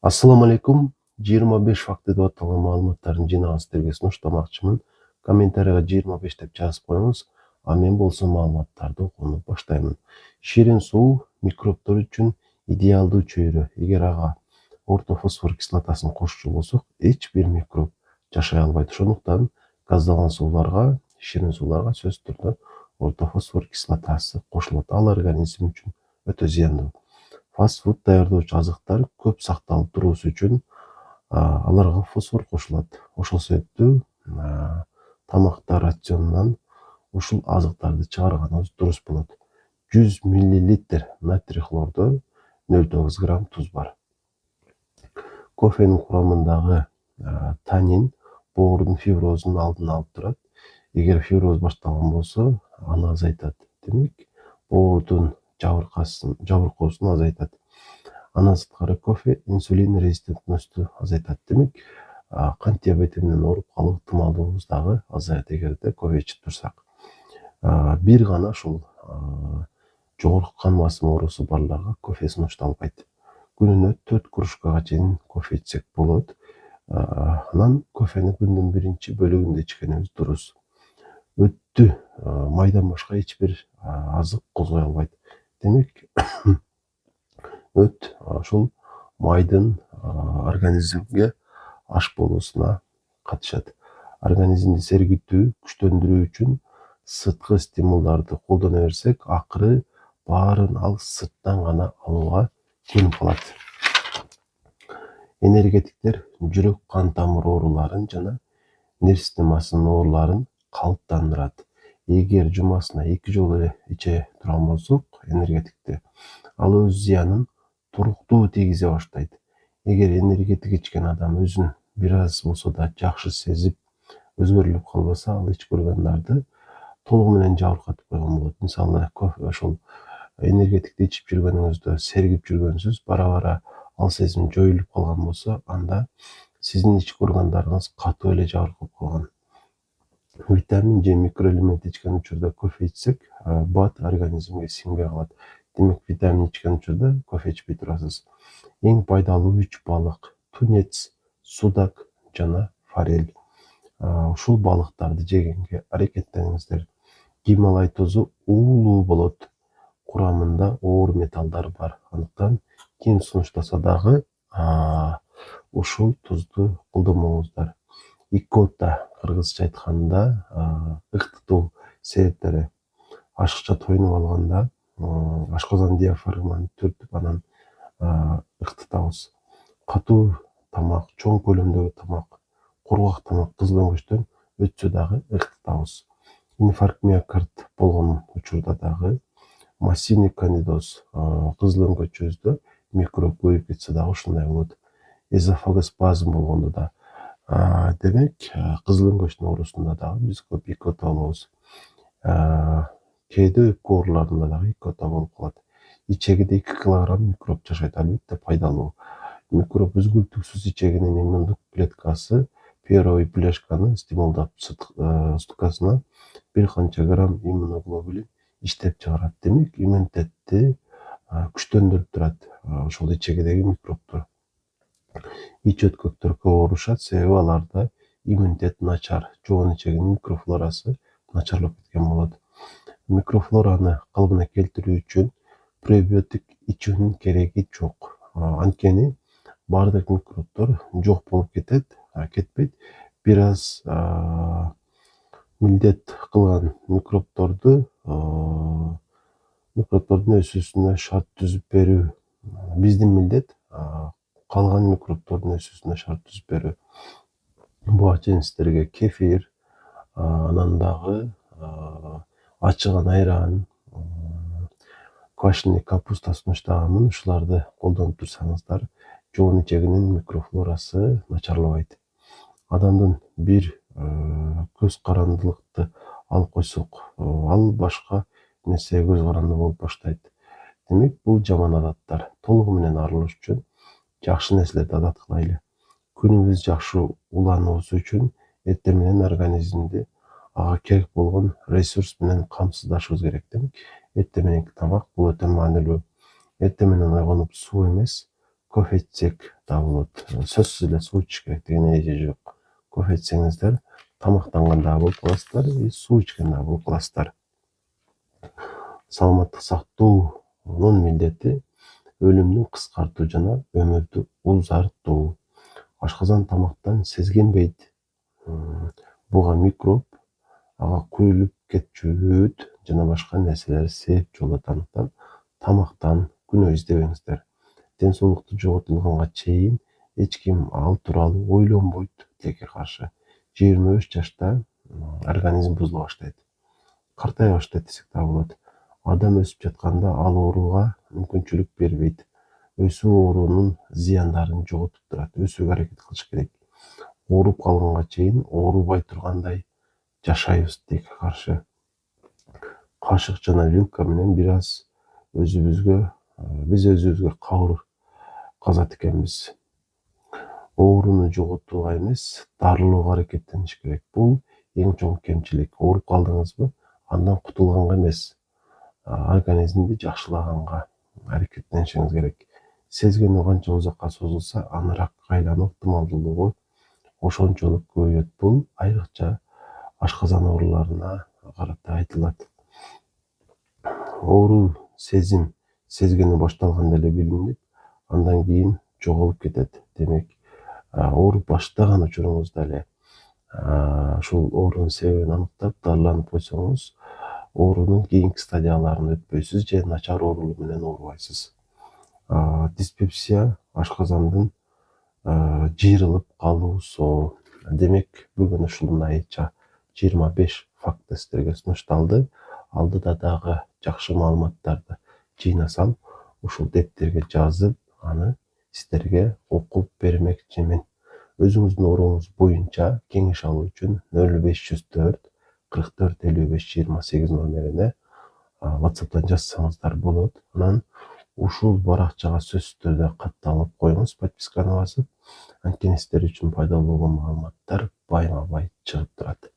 Assalamu alaikum. 25 факты деп аталган маалыматтардын жыйнагын сиздерге сунуштамакчымын. Комментарийга 25 деп жазып коюңуз. А мен болсо маалыматтарды окууну баштайм. Ширин суу микробдор үчүн идеалдуу чөйрө. Эгер ага орто фосфор кислотасын кошчу болсок, эч бир микроб жашай албайт. Ошондуктан газдалган сууларга, ширин сууларга сөзсүз түрдө орто фосфор кислотасы кошулат. Ал организм үчүн өтө зыяндуу. Фастфуд даярдоочу азыктар көп сакталып туруусу үчүн аларга фосфор кошулат. Ошол себептүү тамакта рационунан ушул азыктарды чыгарганыбыз дурус болот. 100 миллилитр натрий хлордо 0,9 грамм туз бар. Кофенин курамындагы танин боордун фиброзунун алдын алып турат. Эгер фиброз башталган болсо, аны азайтат. Демек, боордун жабыркоосун азайтат. Андан сырткары кофе инсулин резистентносту азайтат. Демек, кант диабети менен ооруп калуу ыктымалдыгыбыз дагы азаят эгерде кофе ичип турсак. Бир гана ушул жогорку кан басымы оорусу барларга кофе сунушталбайт. Күнүнө 4 кружкага чейин кофе ичсек болот. Анан кофени күндүн биринчи бөлүгүндө ичкенибиз дурус. Өттү майдан башка эч бир азык козгой албайт. Демек, өт ошол майдын организмге аш болуусуна катышат. Организмди сергитүү, күчтөндүрүү үчүн сырткы стимулдарды колдоно берсек, акыры баарын ал сырттан гана алууга көнүп калат. Энергетиктер жүрөк кан тамыр ооруларын жана нерв системасынын ооруларын калыптандырат. Эгер жумасына 2 жолу иче турган болсок, энергетикти, ал өз зыянын туруктуу тийгизе баштайт. Эгер энергетик ичкен адам өзүн бир аз болсо да жакшы сезип, өзгөрүлүп калбаса, ал ички органдарды толугу менен жабыркатып койгон болот. Мисалы, ошол энергетикти ичип жүргөнүңүздө сергип жүргөнсүз, бара-бара ал сезим жоюлуп калган болсо, анда сиздин ички органдарыңыз катуу эле жабыркап калган. Витамин же микроэлемент ичкен учурда кофе ичсек, бат организмге сиңбей калат. Демек, витамин ичкен учурда кофе ичпей турасыз. Эң пайдалуу 3 балык: тунец, судак жана форель. Ушул балыктарды жегенге аракеттениңиздер. Гималай тозу уулуу болот. Курамында оор металлдар бар. Андыктан ким сунуштаса дагы ушул тузду колдонбоңуздар. Икота, кыргызча айтканда, ыктытуу себептери: ашыкча тоюнуп алганда ашказан диафрагманы түртүп, анан ыктытабыз. Катуу тамак, чоң көлөмдөгү тамак, кургак тамак кызыл өңгөчтөн өтсө дагы ыктытабыз. Инфаркт миокард болгон учурда дагы массивный кандидоз, кызыл өңгөчүбүздө микроб көбөйүп кетсе дагы ушундай болот. Эзофагоспазм болгондо да, демек, кызыл өңгөчтүн оорусунда дагы биз көп икота болобуз. Кээде өпкө ооруларында дагы икота болуп калат. Ичегиде 2 килограмм микроб жашайт, албетте пайдалуу. Микроб үзгүлтүксүз ичегинин иммундук клеткасы первый пляшканы стимулдап, стукасына бир канча грамм иммуноглобулин иштеп чыгарат. Демек, иммунитетти күчтөндүрүп турат ошол ичегидеги микробдор. Ич өткөктөр көп оорушат, себеби аларда иммунитет начар, жоон ичегинин микрофлорасы начарлап кеткен болот. Микрофлораны калыбына келтирүү үчүн пребиотик ичүүнүн кереги жок. Анткени бардык микробдор жок болуп кетпейт. Бир аз милдет кылган микробдордун өсүүсүнө шарт түзүп берүү. Биздин милдет калган микробдордун өсүүсүнө шарт түзүп берүү. Буга чейин сиздерге кефир, анан дагы ачыган айран, квашеный капуста сунуштаганмын. Ушуларды колдонуп турсаңыздар, жоон ичегинин микрофлорасы начарлабайт. Адамдын бир көз карандылыкты алып койсок, ал башка нерсеге көз каранды болуп баштайт. Демек, бул жаман адаттар. Толугу менен арылыш үчүн жакшы нерселерди адат кылайлы. Күнүбүз жакшы улануубуз үчүн эртең менен организмди ага керек болгон ресурс менен камсыздашыбыз керек. Демек, эртең мененки тамак бул өтө маанилүү. Эртең менен ойгонуп суу эмес, кофе ичсек да болот. Сөзсүз эле суу ичиш керек деген эреже жок. Кофе ичсеңиздер тамактанганда болуп каласыздар, суу ичкенде болуп каласыздар. Саламаттык сактоонун милдети өлүмдү кыскартуу жана өмүрдү узартуу. Ашказан тамактан сезгенбейт. Буга микроб, ага куюлуп кетчү жана башка нерселер себепчи болот. Андыктан тамактан күнөө издебеңиздер. Ден соолукту жоготулганга чейин эч ким ал тууралуу ойлонбойт тилекке каршы. 23 жашта организм бузула баштайт. Картая баштайт десек да болот. Адам өсүп жатканда ал ооруга мүмкүнчүлүк бербейт. Өсүү оорунун зыяндарын жоготуп турат. Өсүүгө аракет кылыш керек. Ооруп калганга чейин оорубай тургандай жашайбыз тилекке каршы. Кашык жана вилка менен бир аз биз өзүбүзгө кабыр казат экенбиз. Ооруну жоготууга эмес, дарылоого аракеттениш керек. Бул эң чоң кемчилик. Ооруп калдыңызбы, андан кутулганга эмес, организмди жакшылаганга аракеттенишиңиз керек. Сезгенүү канча узакка созулса, аныракка айлануу ыктымалдуулугу ошончолук көбөйөт. Бул айрыкча ашказан ооруларына карата айтылат. Оору сезгенүү башталганда эле билинип, андан кийин жоголуп кетет. Демек, ооруп баштаган учуруңузда эле ушул оорунун себебин аныктап, дарыланып койсоңуз, оорунун кийинки стадияларына өтпөйсүз же начар оорулуу менен оорубайсыз. Диспепсия ашказандын жыйрылып калуусу. Демек, бүгүн ушундай 25 факты сиздерге сунушталды. Алдыда дагы жакшы маалыматтарды жыйнасам, ушул дептерге жазып, аны сиздерге окуп бермекчимин. Өзүңүздүн ооруңуз боюнча кеңеш алуу үчүн 0504 44 55 28 номерине WhatsApp'tan жазсаңыздар болот. Анан ушул баракчага сөзсүз түрдө катталып коюңуз, подписканы басып, анткени сиздер үчүн пайдалуу болгон маалыматтар байма-бай чыгып турат.